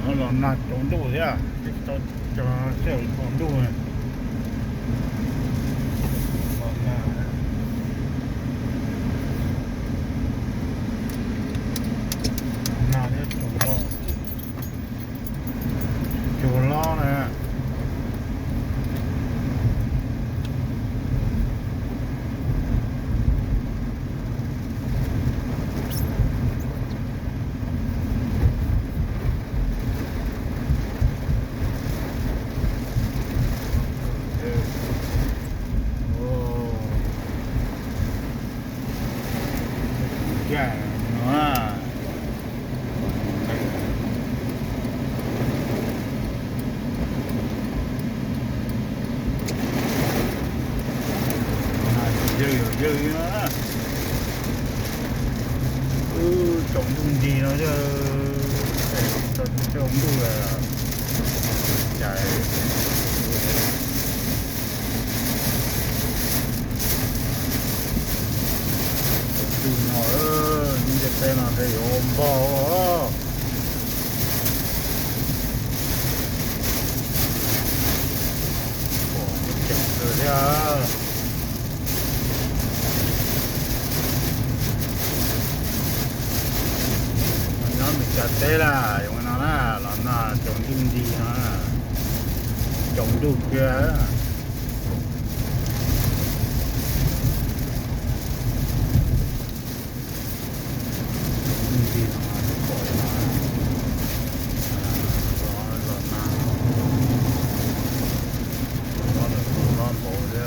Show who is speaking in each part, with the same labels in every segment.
Speaker 1: nó là nạt trốn đủ thế à? Cho sẽ trốn đủ này. Nào thế trốn lo này. Dạ, nó là dư nữa. Trống dùng gì nó chứ trống đủ là chạy đủ nó những cái xe nào thì ôm vào chậm rồi thế à. Mình chặt thế là dùng nó là trồng dung gì nó là trồng đủ kia dung gì nó khỏi nó bộ thế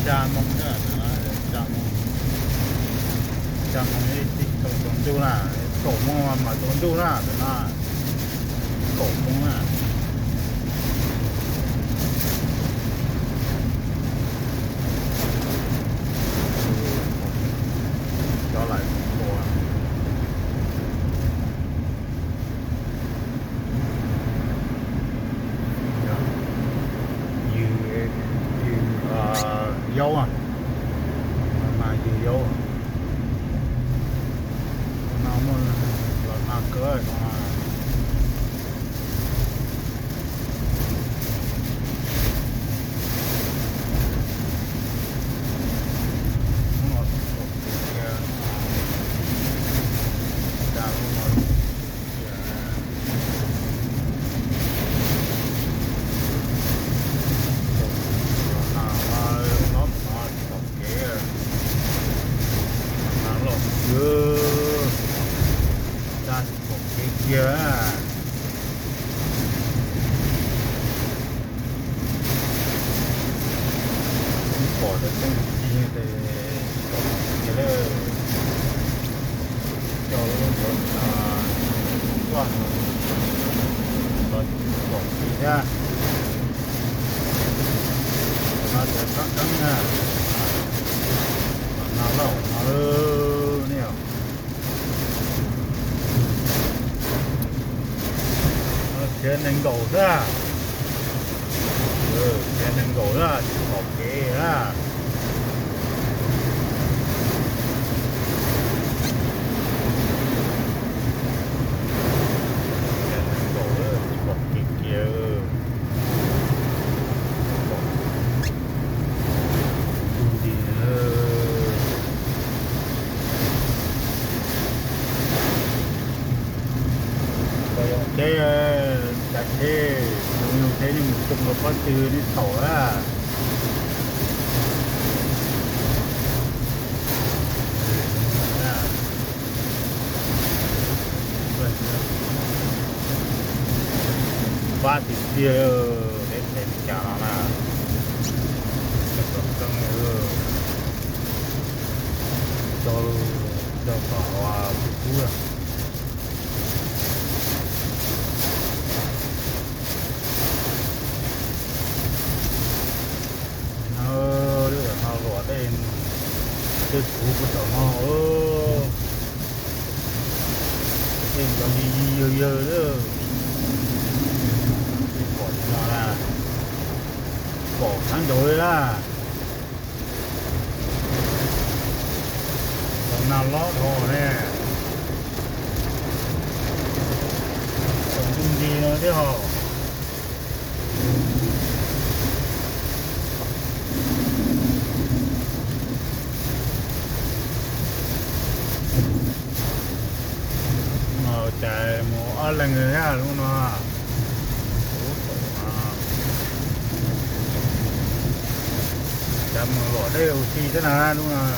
Speaker 1: cha mong nữa cha mong đi trồng đu là cổ mong mà trồng đu là cổ mong là cho lại cổ dâu à mà gì dâu à nó mà cỡ rồi kia bỏ được cái gì để cái là cho nó toàn bỏ gì ra nó sẽ cắt cắn nha nó lẩu nó nhiều trên đánh đổ ra trên đánh đổ ra một cái ra trên đánh đổ ra một cái kia đi cái chặt thế nhiều thế nhưng chụp một con từ đi thổ á ba thì kia để chả nó là cho vào cua nó lụa tên cái thủ của tao nó thêm cho đi dơ dơ nữa cái bỏ cho nó là bỏ tháng rồi là còn nào lót hồ nè còn chung gì nữa thế hồ chạy một ở là người ha luôn nó chậm một lọ đây oxy thế nào đúng không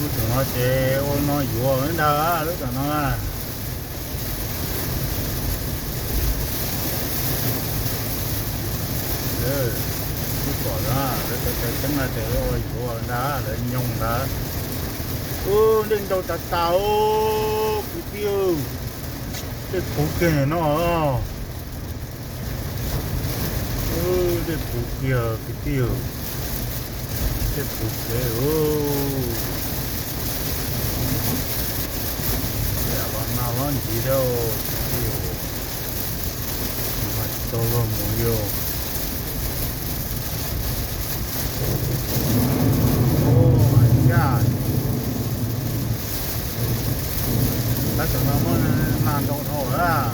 Speaker 1: lúc nó chạy nó vừa đến đâu lúc nó cái quả đó cái trứng là để ôi của đó để nhung đó đừng đâu ta tao cái tiêu cái phụ kia nó cái phụ kia cái tiêu cái phụ kia để bạn nào nó gì đâu tiêu mà tôi luôn muốn yêu tất cả nó mới làm đồ thổi à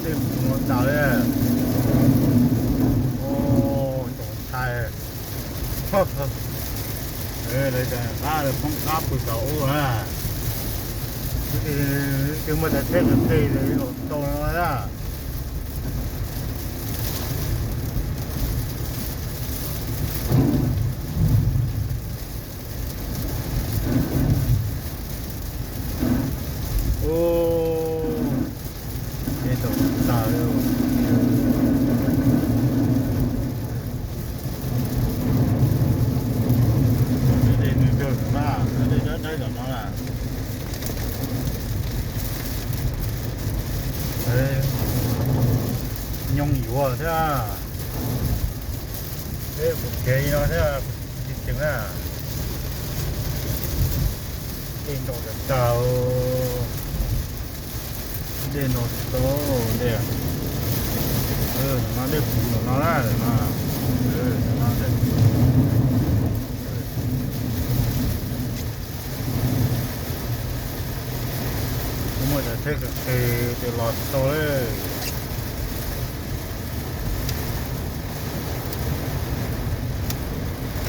Speaker 1: đi một tàu đi đồ thay đây đây ra được phong cách của cậu à cái mà đã thấy được cây đấy đồ nó ra cái đồ tàu đây được ra đây là nó là đây nhung dừa thế à thế ok nó thế à chừng à cái đồ tàu đây nó to đây nó đây phụ nó ra rồi mà nó đây cũng mới thấy cái lọt to đấy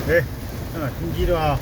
Speaker 1: đây nó là cái gì đó